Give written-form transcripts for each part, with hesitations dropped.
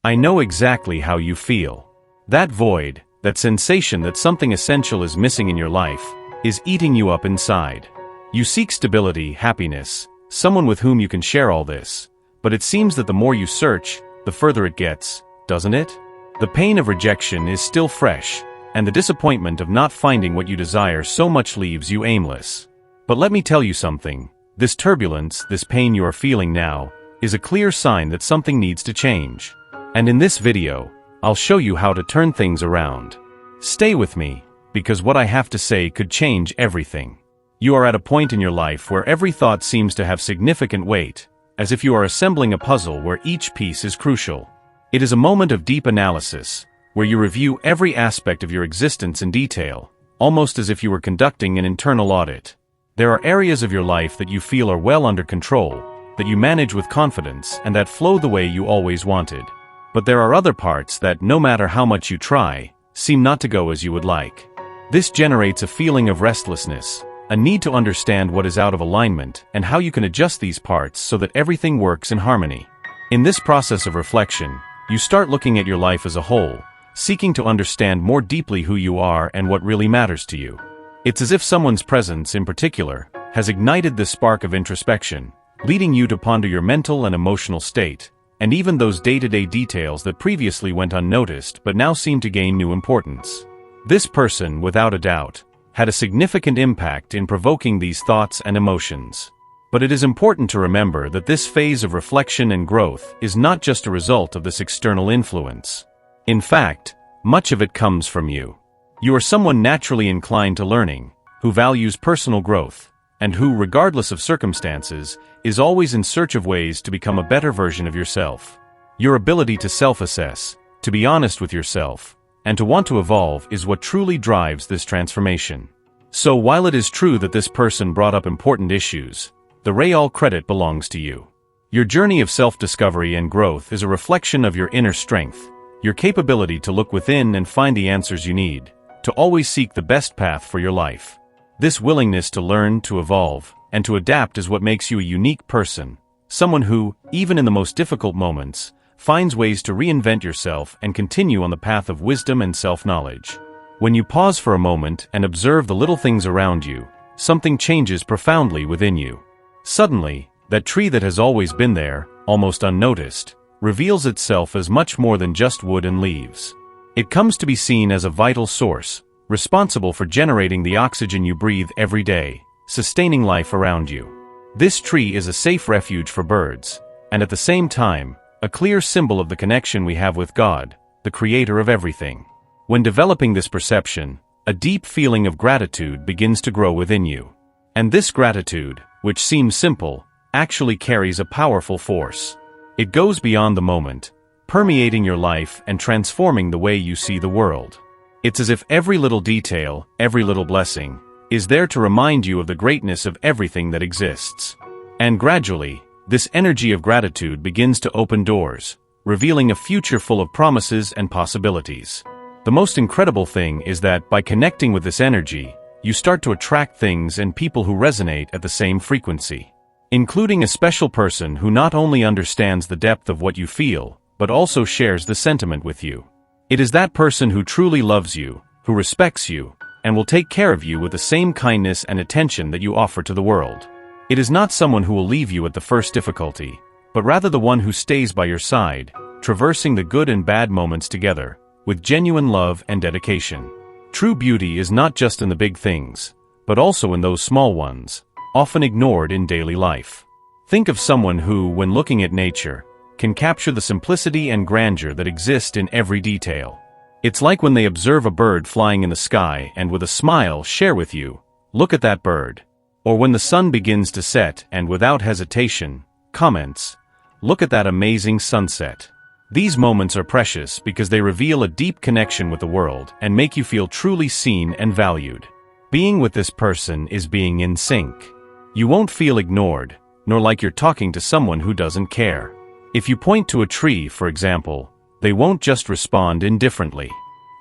I know exactly how you feel. That void, that sensation that something essential is missing in your life, is eating you up inside. You seek stability, happiness, someone with whom you can share all this, but it seems that the more you search, the further it gets, doesn't it? The pain of rejection is still fresh, and the disappointment of not finding what you desire so much leaves you aimless. But let me tell you something, this turbulence, this pain you are feeling now, is a clear sign that something needs to change. And in this video, I'll show you how to turn things around. Stay with me, because what I have to say could change everything. You are at a point in your life where every thought seems to have significant weight, as if you are assembling a puzzle where each piece is crucial. It is a moment of deep analysis, where you review every aspect of your existence in detail, almost as if you were conducting an internal audit. There are areas of your life that you feel are well under control, that you manage with confidence, and that flow the way you always wanted. But there are other parts that, no matter how much you try, seem not to go as you would like. This generates a feeling of restlessness, a need to understand what is out of alignment and how you can adjust these parts so that everything works in harmony. In this process of reflection, you start looking at your life as a whole, seeking to understand more deeply who you are and what really matters to you. It's as if someone's presence, in particular, has ignited this spark of introspection, leading you to ponder your mental and emotional state, and even those day-to-day details that previously went unnoticed but now seem to gain new importance. This person, without a doubt, had a significant impact in provoking these thoughts and emotions. But it is important to remember that this phase of reflection and growth is not just a result of this external influence. In fact, much of it comes from you. You are someone naturally inclined to learning, who values personal growth, and who, regardless of circumstances, is always in search of ways to become a better version of yourself. Your ability to self-assess, to be honest with yourself, and to want to evolve is what truly drives this transformation. So while it is true that this person brought up important issues, the real credit belongs to you. Your journey of self-discovery and growth is a reflection of your inner strength, your capability to look within and find the answers you need, to always seek the best path for your life. This willingness to learn, to evolve, and to adapt is what makes you a unique person, someone who, even in the most difficult moments, finds ways to reinvent yourself and continue on the path of wisdom and self-knowledge. When you pause for a moment and observe the little things around you, something changes profoundly within you. Suddenly, that tree that has always been there, almost unnoticed, reveals itself as much more than just wood and leaves. It comes to be seen as a vital source, responsible for generating the oxygen you breathe every day, sustaining life around you. This tree is a safe refuge for birds, and at the same time, a clear symbol of the connection we have with God, the creator of everything. When developing this perception, a deep feeling of gratitude begins to grow within you. And this gratitude, which seems simple, actually carries a powerful force. It goes beyond the moment, permeating your life and transforming the way you see the world. It's as if every little detail, every little blessing, is there to remind you of the greatness of everything that exists. And gradually, this energy of gratitude begins to open doors, revealing a future full of promises and possibilities. The most incredible thing is that by connecting with this energy, you start to attract things and people who resonate at the same frequency, including a special person who not only understands the depth of what you feel, but also shares the sentiment with you. It is that person who truly loves you, who respects you, and will take care of you with the same kindness and attention that you offer to the world. It is not someone who will leave you at the first difficulty, but rather the one who stays by your side, traversing the good and bad moments together, with genuine love and dedication. True beauty is not just in the big things, but also in those small ones, often ignored in daily life. Think of someone who, when looking at nature, can capture the simplicity and grandeur that exist in every detail. It's like when they observe a bird flying in the sky and with a smile share with you, "Look at that bird." Or when the sun begins to set and without hesitation, comments, "Look at that amazing sunset." These moments are precious because they reveal a deep connection with the world and make you feel truly seen and valued. Being with this person is being in sync. You won't feel ignored, nor like you're talking to someone who doesn't care. If you point to a tree, for example, they won't just respond indifferently.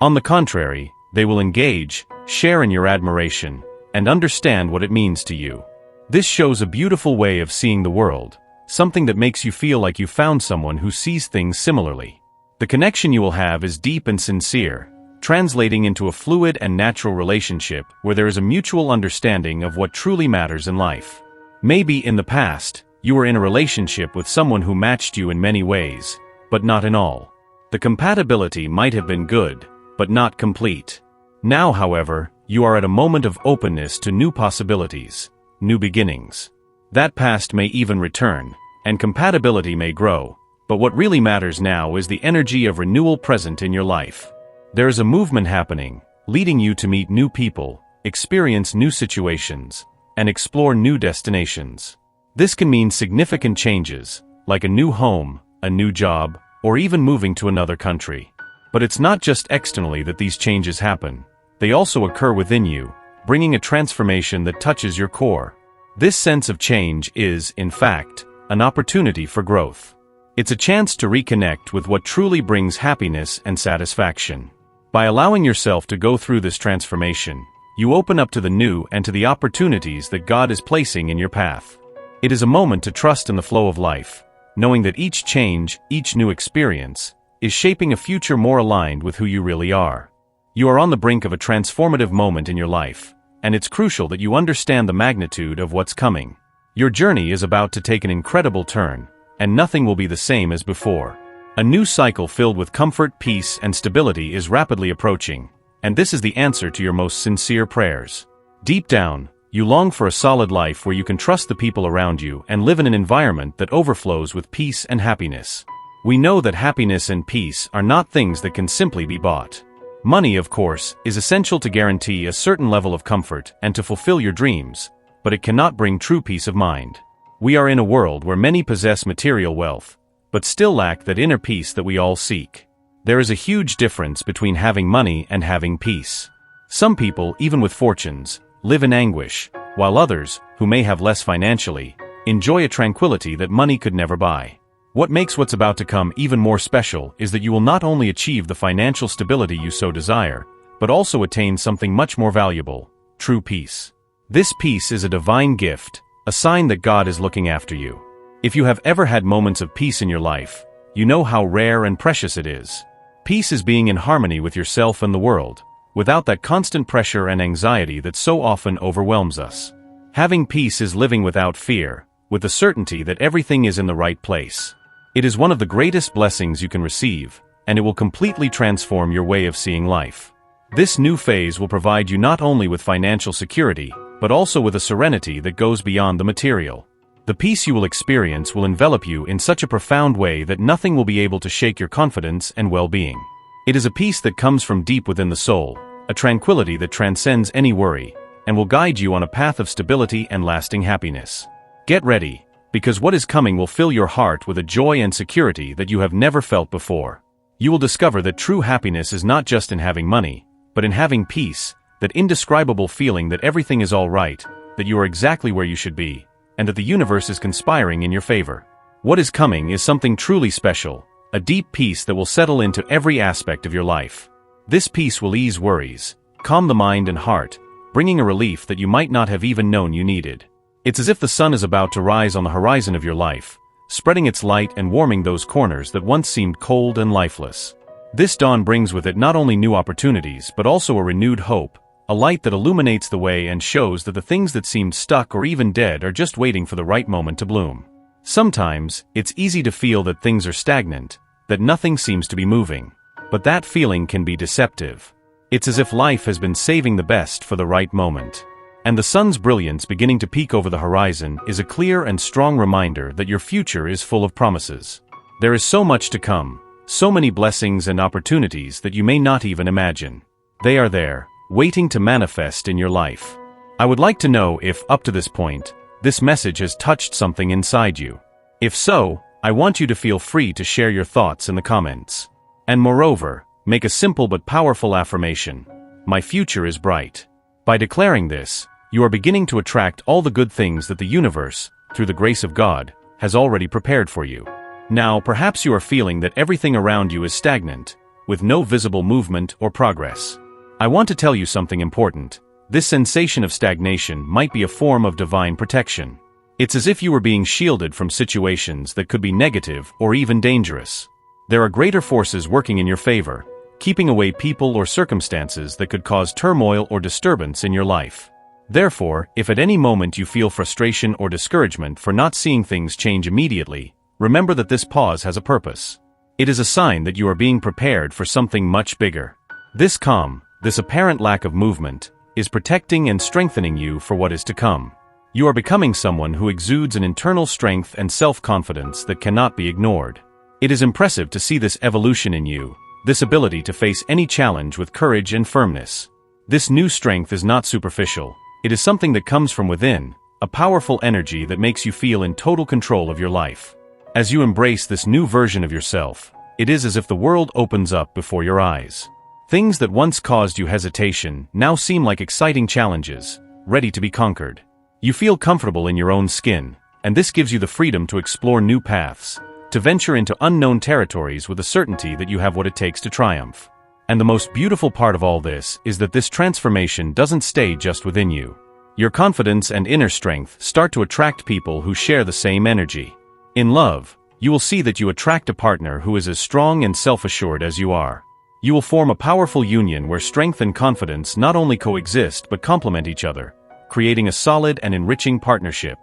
On the contrary, they will engage, share in your admiration, and understand what it means to you. This shows a beautiful way of seeing the world, something that makes you feel like you found someone who sees things similarly. The connection you will have is deep and sincere, translating into a fluid and natural relationship where there is a mutual understanding of what truly matters in life. Maybe in the past, you were in a relationship with someone who matched you in many ways, but not in all. The compatibility might have been good, but not complete. Now, however, you are at a moment of openness to new possibilities, new beginnings. That past may even return, and compatibility may grow, but what really matters now is the energy of renewal present in your life. There is a movement happening, leading you to meet new people, experience new situations, and explore new destinations. This can mean significant changes, like a new home, a new job, or even moving to another country. But it's not just externally that these changes happen. They also occur within you, bringing a transformation that touches your core. This sense of change is, in fact, an opportunity for growth. It's a chance to reconnect with what truly brings happiness and satisfaction. By allowing yourself to go through this transformation, you open up to the new and to the opportunities that God is placing in your path. It is a moment to trust in the flow of life, knowing that each change, each new experience, is shaping a future more aligned with who you really are. You are on the brink of a transformative moment in your life, and it's crucial that you understand the magnitude of what's coming. Your journey is about to take an incredible turn, and nothing will be the same as before. A new cycle filled with comfort, peace, and stability is rapidly approaching, and this is the answer to your most sincere prayers. Deep down, you long for a solid life where you can trust the people around you and live in an environment that overflows with peace and happiness. We know that happiness and peace are not things that can simply be bought. Money, of course, is essential to guarantee a certain level of comfort and to fulfill your dreams, but it cannot bring true peace of mind. We are in a world where many possess material wealth, but still lack that inner peace that we all seek. There is a huge difference between having money and having peace. Some people, even with fortunes, live in anguish, while others, who may have less financially, enjoy a tranquility that money could never buy. What makes what's about to come even more special is that you will not only achieve the financial stability you so desire, but also attain something much more valuable: true peace. This peace is a divine gift, a sign that God is looking after you. If you have ever had moments of peace in your life, you know how rare and precious it is. Peace is being in harmony with yourself and the world, without that constant pressure and anxiety that so often overwhelms us. Having peace is living without fear, with the certainty that everything is in the right place. It is one of the greatest blessings you can receive, and it will completely transform your way of seeing life. This new phase will provide you not only with financial security, but also with a serenity that goes beyond the material. The peace you will experience will envelop you in such a profound way that nothing will be able to shake your confidence and well-being. It is a peace that comes from deep within the soul, a tranquility that transcends any worry, and will guide you on a path of stability and lasting happiness. Get ready, because what is coming will fill your heart with a joy and security that you have never felt before. You will discover that true happiness is not just in having money, but in having peace, that indescribable feeling that everything is all right, that you are exactly where you should be, and that the universe is conspiring in your favor. What is coming is something truly special, a deep peace that will settle into every aspect of your life. This peace will ease worries, calm the mind and heart, bringing a relief that you might not have even known you needed. It's as if the sun is about to rise on the horizon of your life, spreading its light and warming those corners that once seemed cold and lifeless. This dawn brings with it not only new opportunities but also a renewed hope, a light that illuminates the way and shows that the things that seemed stuck or even dead are just waiting for the right moment to bloom. Sometimes, it's easy to feel that things are stagnant, that nothing seems to be moving. But that feeling can be deceptive. It's as if life has been saving the best for the right moment. And the sun's brilliance beginning to peek over the horizon is a clear and strong reminder that your future is full of promises. There is so much to come, so many blessings and opportunities that you may not even imagine. They are there, waiting to manifest in your life. I would like to know if, up to this point, this message has touched something inside you. If so, I want you to feel free to share your thoughts in the comments. And moreover, make a simple but powerful affirmation: my future is bright. By declaring this, you are beginning to attract all the good things that the universe, through the grace of God, has already prepared for you. Now, perhaps you are feeling that everything around you is stagnant, with no visible movement or progress. I want to tell you something important. This sensation of stagnation might be a form of divine protection. It's as if you were being shielded from situations that could be negative or even dangerous. There are greater forces working in your favor, keeping away people or circumstances that could cause turmoil or disturbance in your life. Therefore, if at any moment you feel frustration or discouragement for not seeing things change immediately, remember that this pause has a purpose. It is a sign that you are being prepared for something much bigger. This calm, this apparent lack of movement, is protecting and strengthening you for what is to come. You are becoming someone who exudes an internal strength and self-confidence that cannot be ignored. It is impressive to see this evolution in you, this ability to face any challenge with courage and firmness. This new strength is not superficial. It is something that comes from within, a powerful energy that makes you feel in total control of your life. As you embrace this new version of yourself, it is as if the world opens up before your eyes. Things that once caused you hesitation now seem like exciting challenges, ready to be conquered. You feel comfortable in your own skin, and this gives you the freedom to explore new paths, to venture into unknown territories with the certainty that you have what it takes to triumph. And the most beautiful part of all this is that this transformation doesn't stay just within you. Your confidence and inner strength start to attract people who share the same energy. In love, you will see that you attract a partner who is as strong and self-assured as you are. You will form a powerful union where strength and confidence not only coexist but complement each other, creating a solid and enriching partnership.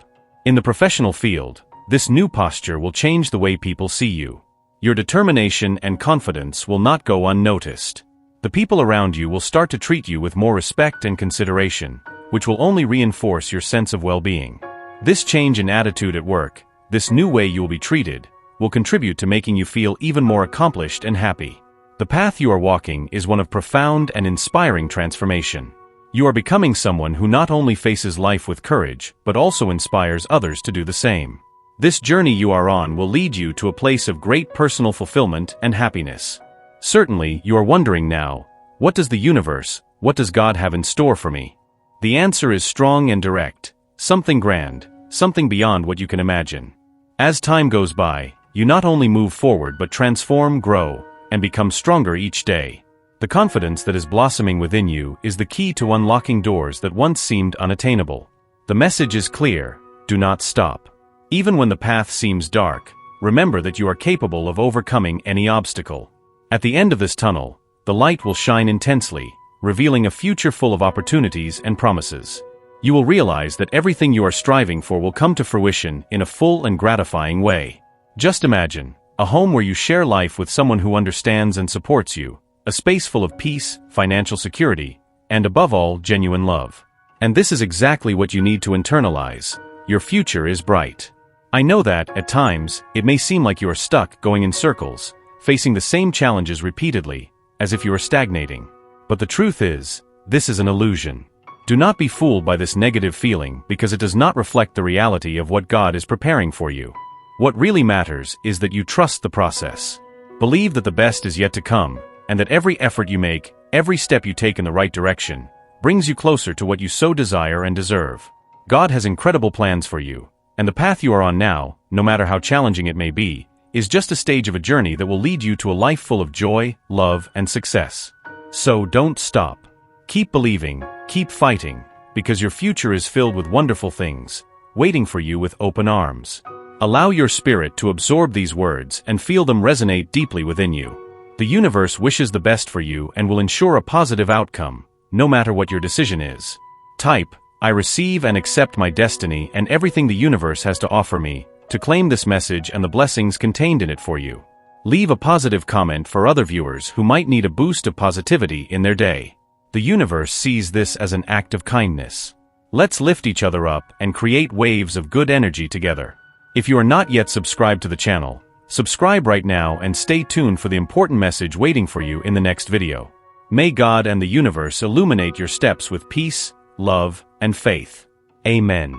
In the professional field, this new posture will change the way people see you. Your determination and confidence will not go unnoticed. The people around you will start to treat you with more respect and consideration, which will only reinforce your sense of well-being. This change in attitude at work, this new way you will be treated, will contribute to making you feel even more accomplished and happy. The path you are walking is one of profound and inspiring transformation. You are becoming someone who not only faces life with courage, but also inspires others to do the same. This journey you are on will lead you to a place of great personal fulfillment and happiness. Certainly, you are wondering now, what does the universe, what does God have in store for me? The answer is strong and direct, something grand, something beyond what you can imagine. As time goes by, you not only move forward but transform, grow, and become stronger each day. The confidence that is blossoming within you is the key to unlocking doors that once seemed unattainable. The message is clear: do not stop. Even when the path seems dark, remember that you are capable of overcoming any obstacle. At the end of this tunnel, the light will shine intensely, revealing a future full of opportunities and promises. You will realize that everything you are striving for will come to fruition in a full and gratifying way. Just imagine a home where you share life with someone who understands and supports you, a space full of peace, financial security, and above all, genuine love. And this is exactly what you need to internalize. Your future is bright. I know that, at times, it may seem like you are stuck going in circles, facing the same challenges repeatedly, as if you are stagnating. But the truth is, this is an illusion. Do not be fooled by this negative feeling because it does not reflect the reality of what God is preparing for you. What really matters is that you trust the process. Believe that the best is yet to come, and that every effort you make, every step you take in the right direction, brings you closer to what you so desire and deserve. God has incredible plans for you, and the path you are on now, no matter how challenging it may be, is just a stage of a journey that will lead you to a life full of joy, love, and success. So don't stop. Keep believing, keep fighting, because your future is filled with wonderful things, waiting for you with open arms. Allow your spirit to absorb these words and feel them resonate deeply within you. The universe wishes the best for you and will ensure a positive outcome, no matter what your decision is. Type, "I receive and accept my destiny and everything the universe has to offer me," to claim this message and the blessings contained in it for you. Leave a positive comment for other viewers who might need a boost of positivity in their day. The universe sees this as an act of kindness. Let's lift each other up and create waves of good energy together. If you are not yet subscribed to the channel, subscribe right now and stay tuned for the important message waiting for you in the next video. May God and the universe illuminate your steps with peace, love, and faith. Amen.